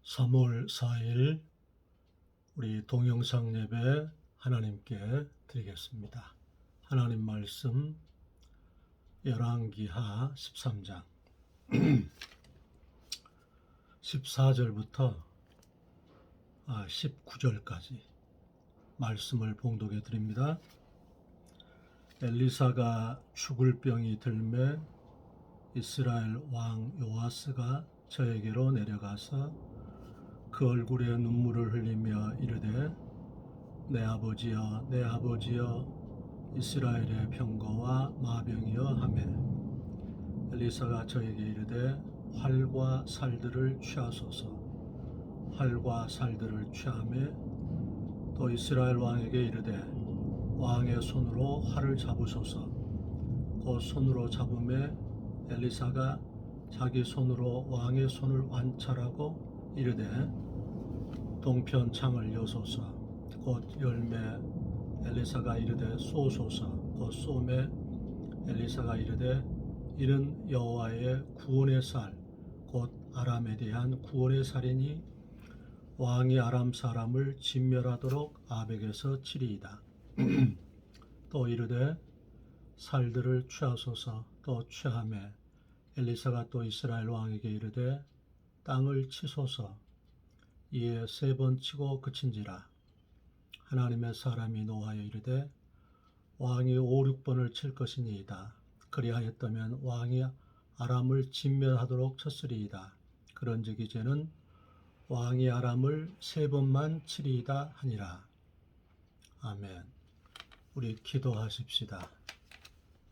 3월 4일 우리 동영상 예배 하나님께 드리겠습니다. 하나님 말씀 열왕기하 13장 14절부터 19절까지 말씀을 봉독해 드립니다. 엘리사가 죽을 병이 들매 이스라엘 왕 요아스가 저에게로 내려가서 그 얼굴에 눈물을 흘리며 이르되 내 아버지여 내 아버지여 이스라엘의 병거와 마병이여 하매 엘리사가 저에게 이르되 활과 살들을 취하소서. 활과 살들을 취하매 또 이스라엘 왕에게 이르되 왕의 손으로 활을 잡으소서. 그 손으로 잡음에 엘리사가 자기 손으로 왕의 손을 완찰하고 이르되 동편 창을 여소서. 곧 열매 엘리사가 이르되 쏘소서. 곧 쏘매 엘리사가 이르되 이는 여호와의 구원의 살 곧 아람에 대한 구원의 살이니 왕이 아람 사람을 진멸하도록 아벡에서 치리이다. 또 이르되 살들을 취하소서. 또 취하매 엘리사가 또 이스라엘 왕에게 이르되 땅을 치소서. 이에 3번 치고 그친지라. 하나님의 사람이 노하여 이르되 왕이 5, 6번을 칠 것이니이다. 그리하였다면 왕이 아람을 진멸하도록 쳤으리이다. 그런즉 이제는 왕이 아람을 3번만 치리이다 하니라. 아멘. 우리 기도하십시다.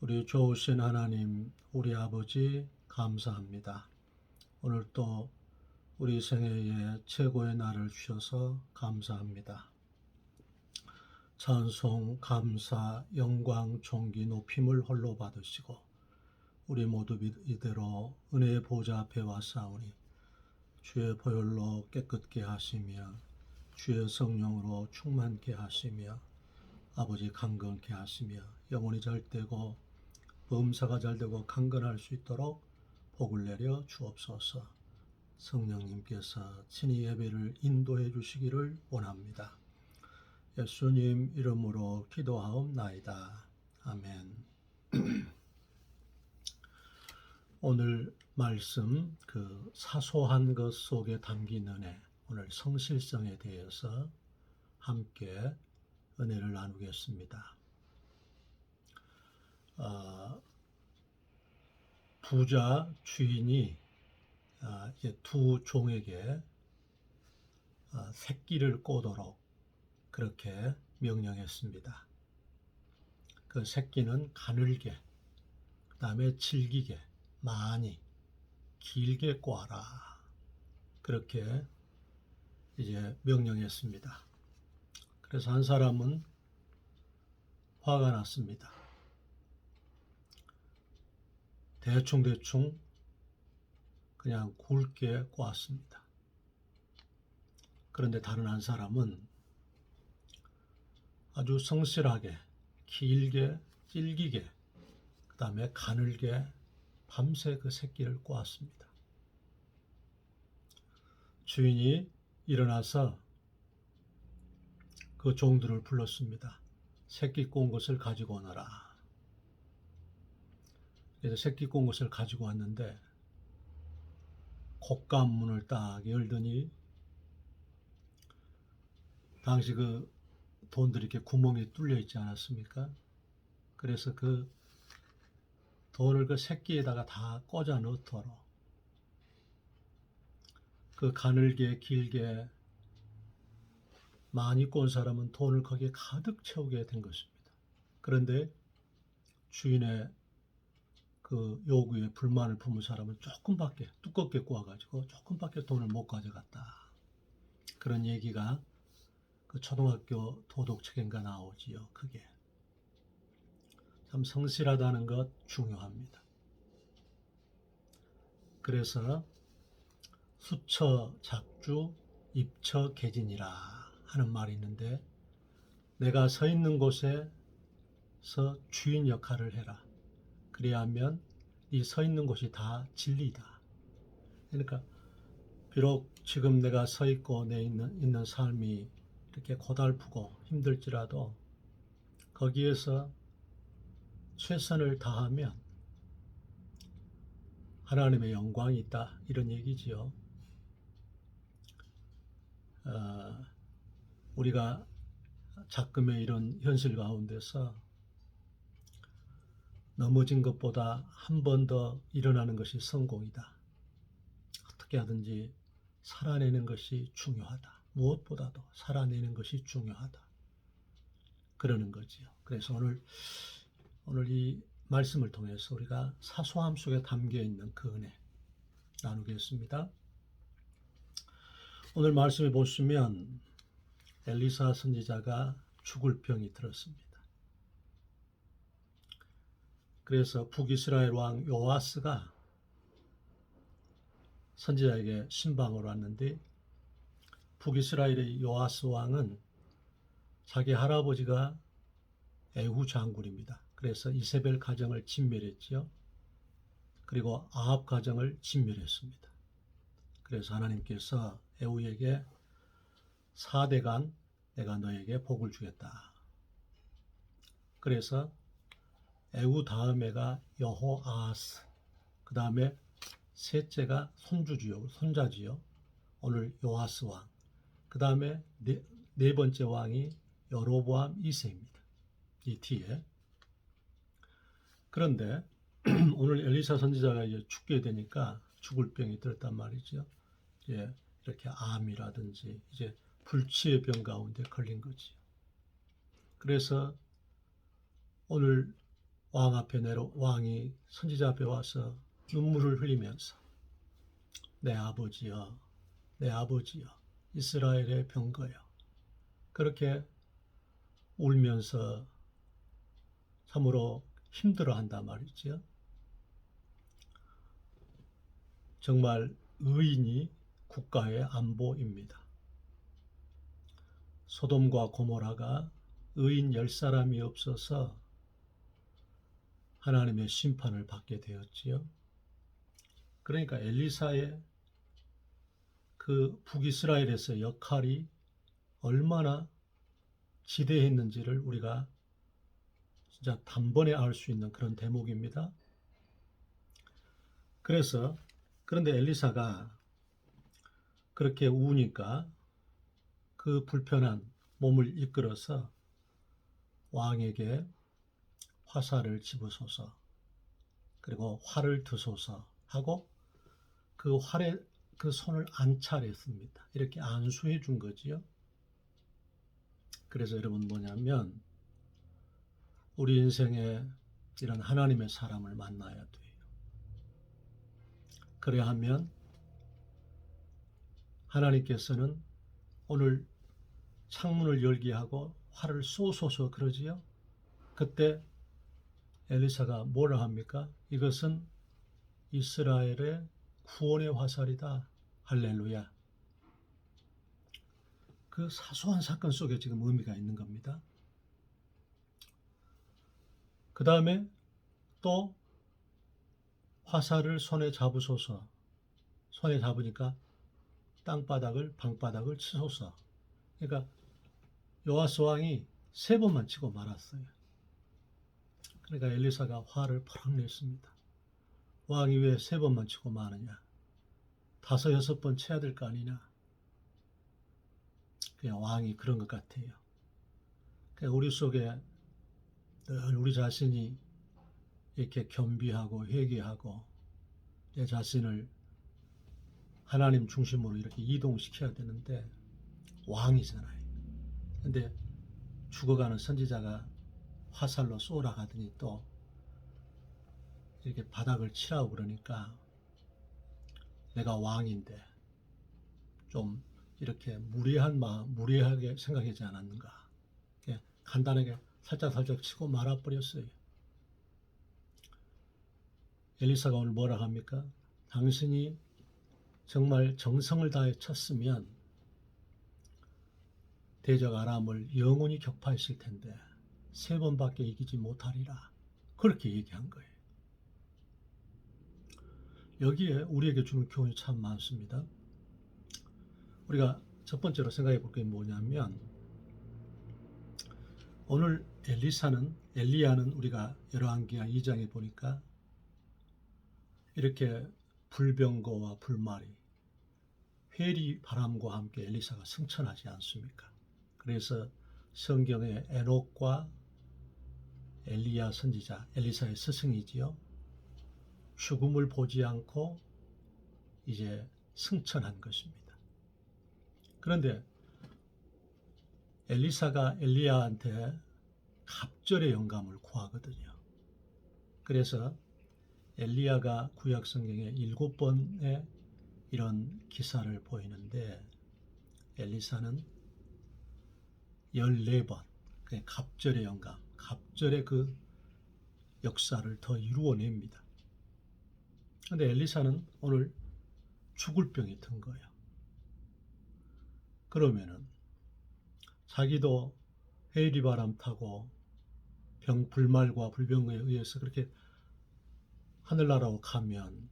우리 좋으신 하나님, 우리 아버지 감사합니다. 오늘 또 우리 생애의 최고의 날을 주셔서 감사합니다. 찬송, 감사, 영광, 존귀, 높임을 홀로 받으시고 우리 모두 이대로 은혜의 보좌 앞에 왔사오니 주의 보혈로 깨끗게 하시며 주의 성령으로 충만케 하시며 아버지 강건케 하시며 영혼이 잘되고 범사가 잘되고 강건할 수 있도록 복을 내려 주옵소서. 성령님께서 친히 예배를 인도해 주시기를 원합니다. 예수님 이름으로 기도하옵나이다. 아멘. 오늘 말씀 사소한 것 속에 담긴 은혜, 오늘 성실성에 대해서 함께 은혜를 나누겠습니다. 부자 주인이 이제 두 종에게 새끼를 꼬도록 그렇게 명령했습니다. 그 새끼는 가늘게, 그 다음에 질기게, 많이, 길게 꼬아라. 그렇게 이제 명령했습니다. 그래서 한 사람은 화가 났습니다. 대충 그냥 굵게 꼬았습니다. 그런데 다른 한 사람은 아주 성실하게, 길게, 질기게, 그 다음에 가늘게 밤새 그 새끼를 꼬았습니다. 주인이 일어나서 그 종들을 불렀습니다. 새끼 꼬은 것을 가지고 오너라. 그래서 새끼 꼬은 것을 가지고 왔는데 곶감문을 딱 열더니 당시 그 돈들이 이렇게 구멍이 뚫려 있지 않았습니까? 그래서 그 돈을 그 새끼에다가 다 꽂아 넣도록 그 가늘게 길게 많이 꼰 사람은 돈을 거기에 가득 채우게 된 것입니다. 그런데 주인의 그 요구에 불만을 품은 사람은 조금밖에 두껍게 꼬아가지고 조금밖에 돈을 못 가져갔다. 그런 얘기가 그 초등학교 도덕책인가 나오지요. 그게 참 성실하다는 것 중요합니다. 그래서 수처 작주 입처 개진이라 하는 말이 있는데 내가 서 있는 곳에서 주인 역할을 해라. 그래야하면 이 서 있는 곳이 다 진리다. 그러니까 비록 지금 내가 서 있고 있는 삶이 이렇게 고달프고 힘들지라도 거기에서 최선을 다하면 하나님의 영광이 있다, 이런 얘기지요. 우리가 작금의 이런 현실 가운데서 넘어진 것보다 한 번 더 일어나는 것이 성공이다. 어떻게 하든지 살아내는 것이 중요하다. 무엇보다도 살아내는 것이 중요하다. 그러는 거지요. 그래서 오늘 이 말씀을 통해서 우리가 사소함 속에 담겨 있는 그 은혜 나누겠습니다. 오늘 말씀에 보시면 엘리사 선지자가 죽을 병이 들었습니다. 그래서 북이스라엘 왕 요아스가 선지자에게 신방을 왔는데, 북이스라엘의 요아스 왕은 자기 할아버지가 에후 장군입니다. 그래서 이세벨 가정을 진멸했지요. 그리고 아합 가정을 진멸했습니다. 그래서 하나님께서 에후에게 4대간 내가 너에게 복을 주겠다. 그래서 에후 다음에가 여호아하스, 그 다음에 셋째가 손자지요. 오늘 요아스 왕. 그 다음에 네 번째 왕이 여로보암 2세입니다. 이 뒤에. 그런데 오늘 엘리사 선지자가 이제 죽게 되니까 죽을 병이 들었단 말이죠. 이제 이렇게 암이라든지 이제 불치의 병 가운데 걸린 거지요. 그래서 오늘 왕 앞에 왕이 선지자 앞에 와서 눈물을 흘리면서 내 아버지여, 내 아버지여, 이스라엘의 병거여, 그렇게 울면서 참으로 힘들어한단 말이죠. 정말 의인이 국가의 안보입니다. 소돔과 고모라가 의인 10사람이 없어서 하나님의 심판을 받게 되었지요. 그러니까 엘리사의 그 북이스라엘에서 역할이 얼마나 지대했는지를 우리가 진짜 단번에 알 수 있는 그런 대목입니다. 그런데 엘리사가 그렇게 우니까 그 불편한 몸을 이끌어서 왕에게 화살을 집으소서, 그리고 활을 드소서 하고 그 활에 그 손을 안찰했습니다. 이렇게 안수해 준 거지요. 그래서 여러분 뭐냐면 우리 인생에 이런 하나님의 사람을 만나야 돼요. 그래야 하면 하나님께서는 오늘 창문을 열게 하고 활을 쏘소서 그러지요. 그때 엘리사가 뭐라 합니까? 이것은 이스라엘의 구원의 화살이다. 할렐루야. 그 사소한 사건 속에 지금 의미가 있는 겁니다. 그 다음에 또 화살을 손에 잡으소서. 손에 잡으니까 방바닥을 치소서. 그러니까 요아스 왕이 3번만 치고 말았어요. 그러니까 엘리사가 화를 펄럭 냈습니다. 왕이 왜 3번만 치고 마느냐? 5, 6번 쳐야 될 거 아니냐? 그냥 왕이 그런 것 같아요. 그러니까 우리 속에 늘 우리 자신이 이렇게 겸비하고 회개하고 내 자신을 하나님 중심으로 이렇게 이동시켜야 되는데 왕이잖아요. 근데 죽어가는 선지자가 화살로 쏘라 하더니 또 이렇게 바닥을 치라고 그러니까 내가 왕인데 좀 이렇게 무리하게 생각하지 않았는가. 간단하게 살짝 치고 말아버렸어요. 엘리사가 오늘 뭐라 합니까? 당신이 정말 정성을 다해 쳤으면 대적 아람을 영원히 격파했을 텐데 3번밖에 이기지 못하리라. 그렇게 얘기한 거예요. 여기에 우리에게 주는 교훈이 참 많습니다. 우리가 첫 번째로 생각해 볼 게 뭐냐면, 오늘 엘리야는 우리가 열왕기하 2장에 보니까 이렇게 불병거와 불말이 회리 바람과 함께 엘리사가 승천하지 않습니까? 그래서 성경의 에녹과 엘리야 선지자, 엘리사의 스승이지요. 죽음을 보지 않고 이제 승천한 것입니다. 그런데 엘리사가 엘리야한테 갑절의 영감을 구하거든요. 그래서 엘리야가 구약 성경에 7번의 이런 기사를 보이는데, 엘리사는 14번 갑절의 영감, 갑절의 그 역사를 더 이루어냅니다. 그런데 엘리사는 오늘 죽을 병이 든 거예요. 그러면은 자기도 회리바람 타고 불말과 불병에 의해서 그렇게 하늘나라로 가면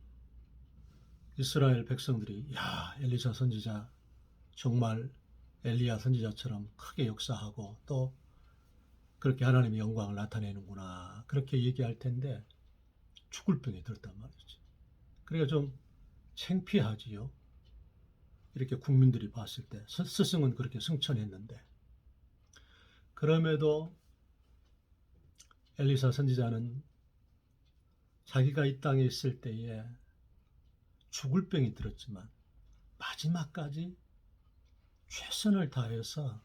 이스라엘 백성들이, 야, 엘리사 선지자 정말 엘리야 선지자처럼 크게 역사하고 또 그렇게 하나님의 영광을 나타내는구나, 그렇게 얘기할 텐데 죽을 병이 들었단 말이지. 그러니까 좀 창피하지요. 이렇게 국민들이 봤을 때 스승은 그렇게 승천했는데. 그럼에도 엘리사 선지자는 자기가 이 땅에 있을 때에 죽을 병이 들었지만 마지막까지 최선을 다해서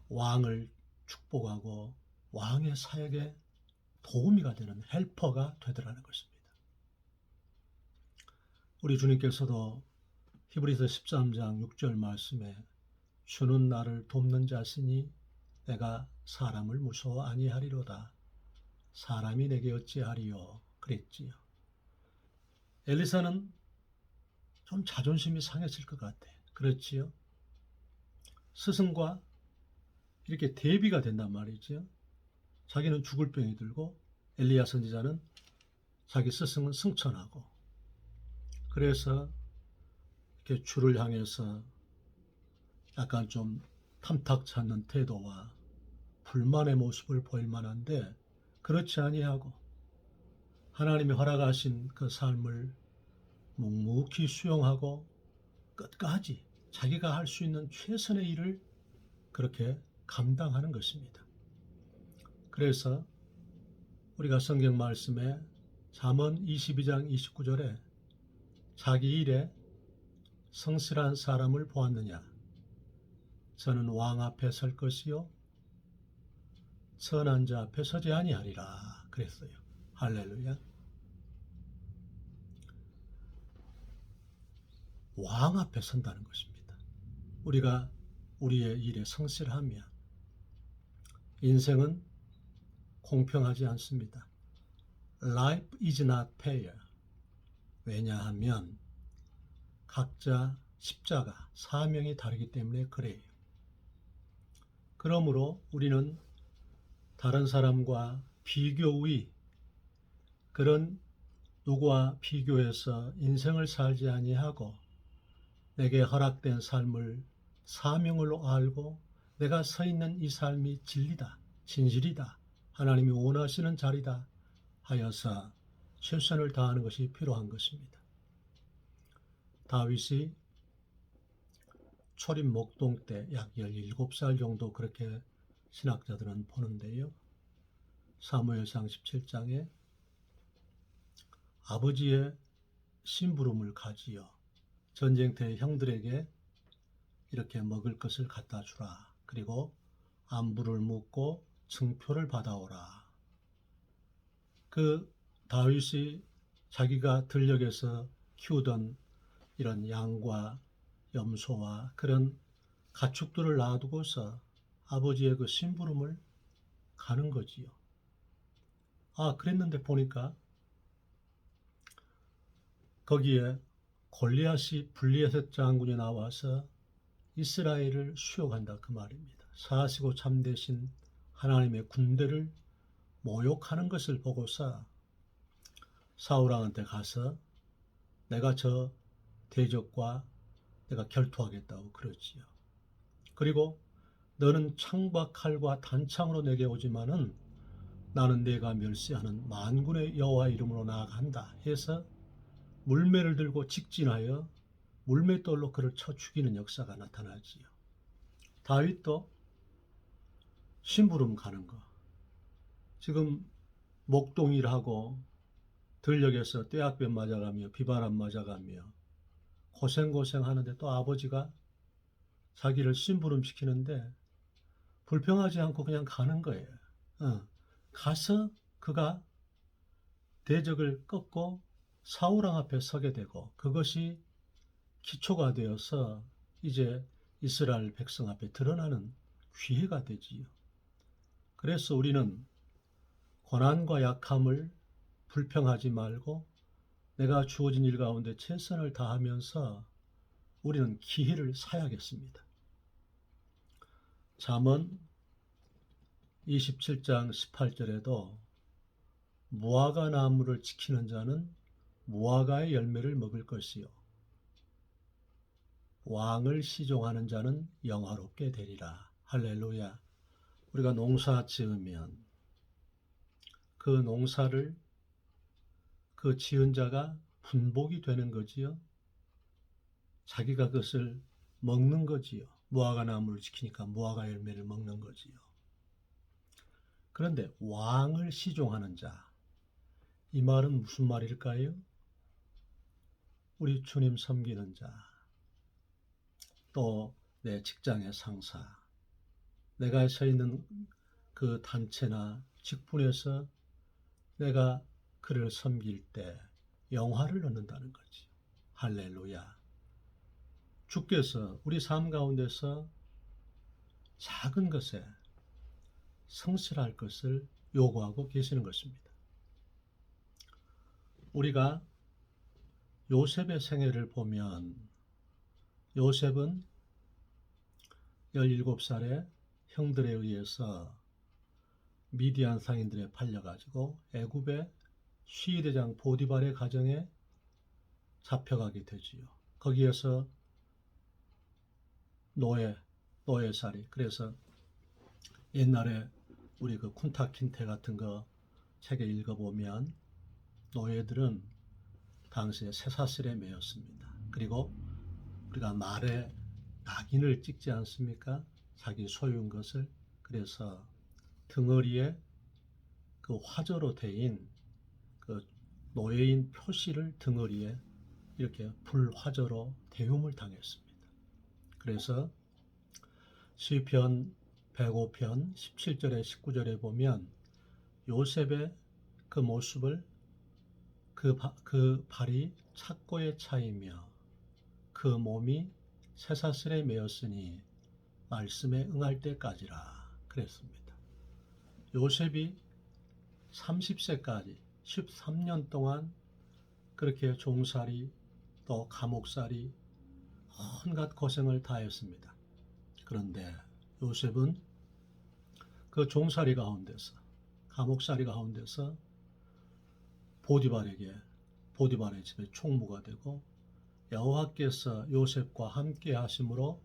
왕을 축복하고 왕의 사역에 도우미가 되는 헬퍼가 되더라는 것입니다. 우리 주님께서도 히브리서 13장 6절 말씀에 주는 나를 돕는 자시니 내가 사람을 무서워 아니하리로다. 사람이 내게 어찌하리요, 그랬지요. 엘리사는 좀 자존심이 상했을 것 같아. 그렇지요. 스승과 이렇게 대비가 된단 말이죠. 자기는 죽을 병이 들고 엘리야 선지자는 자기 스승은 승천하고, 그래서 이렇게 주를 향해서 약간 좀 탐탁 찾는 태도와 불만의 모습을 보일 만한데, 그렇지 아니하고 하나님이 허락하신 그 삶을 묵묵히 수용하고 끝까지 자기가 할 수 있는 최선의 일을 그렇게 감당하는 것입니다. 그래서 우리가 성경 말씀에 잠언 22장 29절에 자기 일에 성실한 사람을 보았느냐, 저는 왕 앞에 설 것이요 선한 자 앞에 서지 아니하리라 그랬어요. 할렐루야. 왕 앞에 선다는 것입니다. 우리가 우리의 일에 성실하면 인생은 공평하지 않습니다. Life is not fair. 왜냐하면 각자 십자가, 사명이 다르기 때문에 그래요. 그러므로 우리는 다른 사람과 비교의 그런 누구와 비교해서 인생을 살지 아니하고 내게 허락된 삶을 사명으로 알고 내가 서 있는 이 삶이 진리다, 진실이다, 하나님이 원하시는 자리다 하여서 최선을 다하는 것이 필요한 것입니다. 다윗이 초림 목동 때 약 17살 정도 그렇게 신학자들은 보는데요. 사무엘상 17장에 아버지의 심부름을 가지어 전쟁터의 형들에게 이렇게 먹을 것을 갖다 주라. 그리고 안부를 묻고 증표를 받아오라. 그 다윗이 자기가 들녘에서 키우던 이런 양과 염소와 그런 가축들을 놔두고서 아버지의 그 심부름을 가는 거지요. 그랬는데 보니까 거기에 골리앗이 블리앗 장군이 나와서 이스라엘을 수욕한다 그 말입니다. 사시고 참되신 하나님의 군대를 모욕하는 것을 보고서 사울왕한테 가서 내가 저 대적과 내가 결투하겠다고 그러지요. 그리고 너는 창과 칼과 단창으로 내게 오지만은 나는 내가 멸시하는 만군의 여호와 이름으로 나아간다 해서 물매를 들고 직진하여 물맷돌로 그를 쳐 죽이는 역사가 나타나지요. 다윗도 심부름 가는 거. 지금 목동일하고 들녘에서 떼약볕 맞아가며 비바람 맞아가며 고생하는데 또 아버지가 자기를 심부름 시키는데 불평하지 않고 그냥 가는 거예요. 가서 그가 대적을 꺾고 사울왕 앞에 서게 되고 그것이 기초가 되어서 이제 이스라엘 백성 앞에 드러나는 기회가 되지요. 그래서 우리는 고난과 약함을 불평하지 말고 내가 주어진 일 가운데 최선을 다하면서 우리는 기회를 사야겠습니다. 잠언 27장 18절에도 무화과 나무를 지키는 자는 무화과의 열매를 먹을 것이요 왕을 시종하는 자는 영화롭게 되리라. 할렐루야. 우리가 농사 지으면 그 농사를 그 지은 자가 분복이 되는 거지요. 자기가 그것을 먹는 거지요. 무화과 나무를 지키니까 무화과 열매를 먹는 거지요. 그런데 왕을 시종하는 자, 이 말은 무슨 말일까요? 우리 주님 섬기는 자, 또 내 직장의 상사, 내가 서 있는 그 단체나 직분에서 내가 그를 섬길 때 영화를 얻는다는 거지. 할렐루야. 주께서 우리 삶 가운데서 작은 것에 성실할 것을 요구하고 계시는 것입니다. 우리가 요셉의 생애를 보면 요셉은 17살에 형들에 의해서 미디안 상인들에 팔려가지고 애굽의 시위대장 보디발의 가정에 잡혀가게 되지요. 거기에서 노예살이. 그래서 옛날에 우리 그 쿤타킨테 같은 거 책에 읽어보면 노예들은 당시에 쇠사슬에 매였습니다. 그리고 우리가 말에 낙인을 찍지 않습니까? 자기 소유인 것을. 그래서 등허리에 그 화저로 대인 그 노예인 표시를 등허리에 이렇게 불화저로 대움을 당했습니다. 그래서 시편 105편 17절에 19절에 보면 요셉의 그 모습을 그 발이 착고에 차이며 그 몸이 쇠사슬에 매였으니 말씀에 응할 때까지라 그랬습니다. 요셉이 30세까지 13년 동안 그렇게 종살이 또 감옥살이 온갖 고생을 다했습니다. 그런데 요셉은 그 종살이 가운데서 감옥살이 가운데서 보디발의 집에 총무가 되고 여호와께서 요셉과 함께 하심으로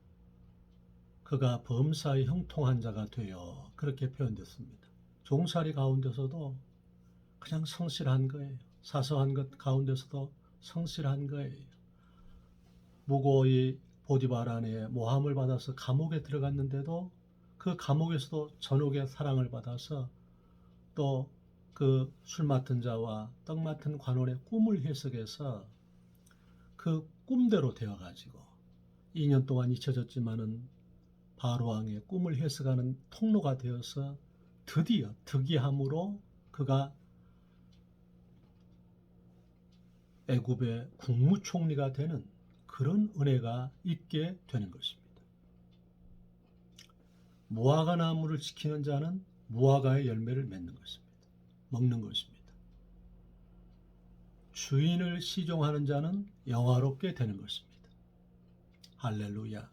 그가 범사에 형통한 자가 되어 그렇게 표현됐습니다. 종살이 가운데서도 그냥 성실한 거예요. 사소한 것 가운데서도 성실한 거예요. 무고히 보디발 안에 모함을 받아서 감옥에 들어갔는데도 그 감옥에서도 전옥의 사랑을 받아서 또 그 술 맡은 자와 떡 맡은 관원의 꿈을 해석해서 그 꿈대로 되어가지고 2년 동안 잊혀졌지만은 바로왕의 꿈을 해석하는 통로가 되어서 드디어 특이함으로 그가 애굽의 국무총리가 되는 그런 은혜가 있게 되는 것입니다. 무화과 나무를 지키는 자는 무화과의 열매를 맺는 것입니다. 먹는 것입니다. 주인을 시종하는 자는 영화롭게 되는 것입니다. 할렐루야.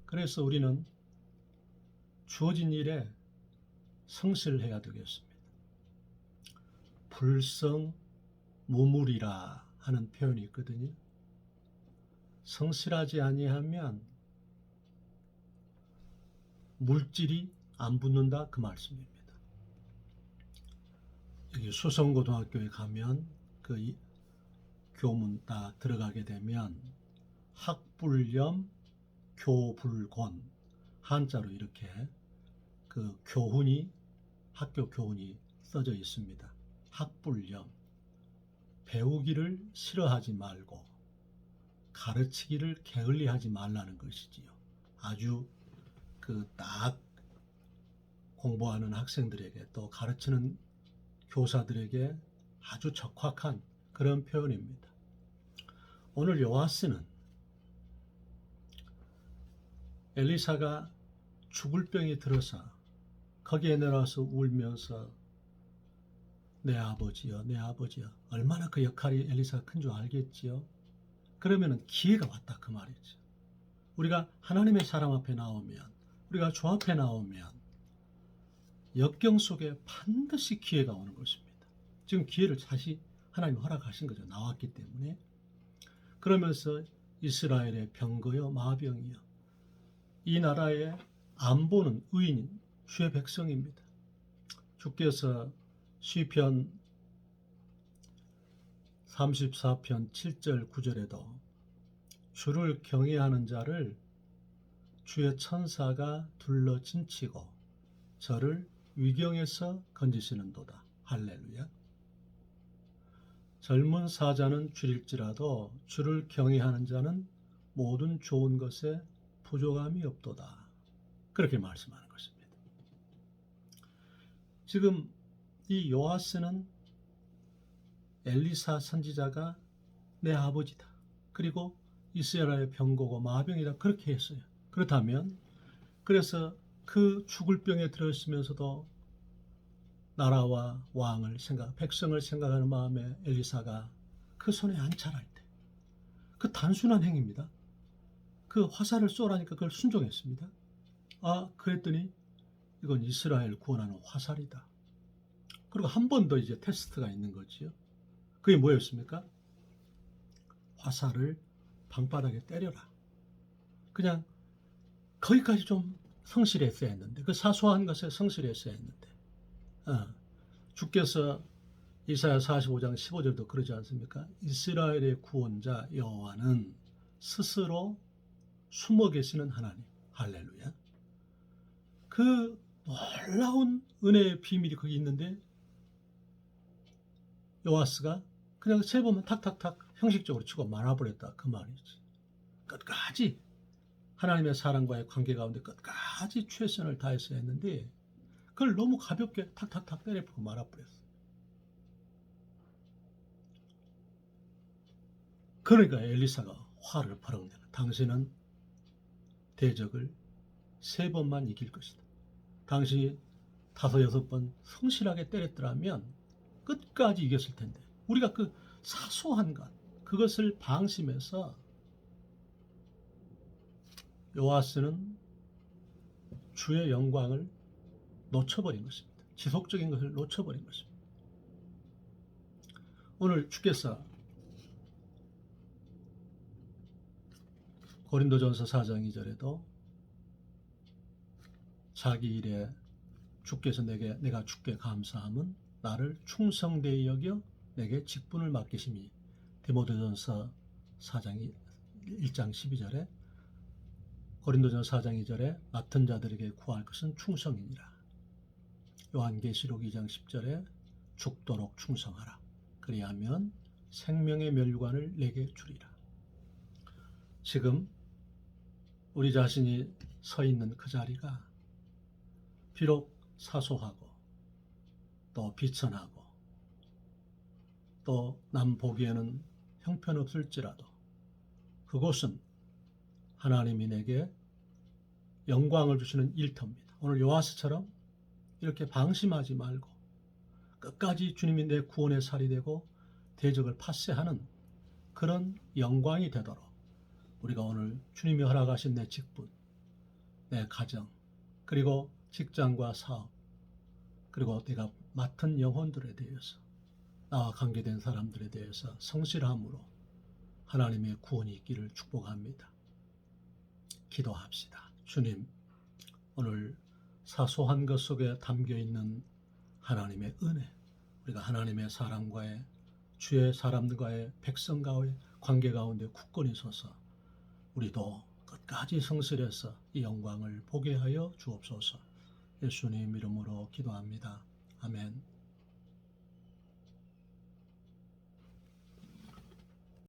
그래서 우리는 주어진 일에 성실해야 되겠습니다. 불성무물이라 하는 표현이 있거든요. 성실하지 아니하면 물질이 안 붙는다 그 말씀입니다. 여기 수성고등학교에 가면 그 교문 딱 들어가게 되면 학불염 교불곤 한자로 이렇게 그 교훈이 학교 교훈이 써져 있습니다. 학불염 배우기를 싫어하지 말고 가르치기를 게을리하지 말라는 것이지요. 아주 그 딱 공부하는 학생들에게 또 가르치는 교사들에게 아주 적확한 그런 표현입니다. 오늘 요아스는 엘리사가 죽을 병이 들어서 거기에 내려와서 울면서 내 아버지여 내 아버지여 얼마나 그 역할이 엘리사가 큰 줄 알겠지요. 그러면 기회가 왔다 그 말이죠. 우리가 하나님의 사람 앞에 나오면 우리가 주 앞에 나오면 역경 속에 반드시 기회가 오는 것입니다. 지금 기회를 다시 하나님 허락하신 거죠. 나왔기 때문에. 그러면서 이스라엘의 병거여 마병이여 이 나라의 안보는 의인인 주의 백성입니다. 주께서 시편 34편 7절 9절에도 주를 경외하는 자를 주의 천사가 둘러 진치고 저를 위경에서 건지시는도다. 할렐루야. 젊은 사자는 줄일지라도 주를 경외하는 자는 모든 좋은 것에 부족함이 없도다. 그렇게 말씀하는 것입니다. 지금 이 요아스는 엘리사 선지자가 내 아버지다. 그리고 이스라엘의 병거고 마병이다. 그렇게 했어요. 그렇다면 그래서 그 죽을 병에 들었으면서도 나라와 왕을 백성을 생각하는 마음에 엘리사가 그 손에 안찰할 때 그 단순한 행위입니다. 그 화살을 쏘라니까 그걸 순종했습니다. 그랬더니 이건 이스라엘 구원하는 화살이다. 그리고 한 번 더 이제 테스트가 있는 거지요. 그게 뭐였습니까? 화살을 방바닥에 때려라. 그냥 거기까지 좀 성실했어야 했는데 그 사소한 것에 성실했어야 했는데 주께서 이사야 45장 15절도 그러지 않습니까? 이스라엘의 구원자 여호와는 스스로 숨어 계시는 하나님. 할렐루야. 그 놀라운 은혜의 비밀이 거기 있는데 요아스가 그냥 세 번만 탁탁탁 형식적으로 치고 말아버렸다 그 말이지. 끝까지 하나님의 사랑과의 관계 가운데 끝까지 최선을 다했어야 했는데 그걸 너무 가볍게 탁탁탁 때려부고 말아버렸어. 그러니까 엘리사가 화를 버럭내는 당신은 대적을 3번만 이길 것이다. 당신이 5, 6번 성실하게 때렸더라면 끝까지 이겼을 텐데 우리가 그 사소한 것 그것을 방심해서 요아스는 주의 영광을 놓쳐버린 것입니다. 지속적인 것을 놓쳐버린 것입니다. 오늘 주께서 고린도전서 4장 2절에도 자기 일에 주께서 내가 주께 감사함은 나를 충성되이 여겨 내게 직분을 맡기심이 디모데전서 4장 1장 12절에 고린도전서 4장 2절에 맡은 자들에게 구할 것은 충성이니라. 요한계시록 2장 10절에 죽도록 충성하라. 그리하면 생명의 멸관을 내게 주리라. 지금 우리 자신이 서 있는 그 자리가 비록 사소하고 또 비천하고 또 남 보기에는 형편없을지라도 그곳은 하나님이 내게 영광을 주시는 일터입니다. 오늘 요아스처럼 이렇게 방심하지 말고 끝까지 주님이 내 구원의 살이 되고 대적을 파쇄하는 그런 영광이 되도록 우리가 오늘 주님이 허락하신 내 직분, 내 가정, 그리고 직장과 사업, 그리고 내가 맡은 영혼들에 대해서 나와 관계된 사람들에 대해서 성실함으로 하나님의 구원이 있기를 축복합니다. 기도합시다. 주님, 오늘 사소한 것 속에 담겨 있는 하나님의 은혜, 우리가 하나님의 사람과의, 주의 사람과의, 백성과의 관계 가운데 굳건히 서서 우리도 끝까지 성실해서 이 영광을 보게 하여 주옵소서. 예수님 이름으로 기도합니다. 아멘.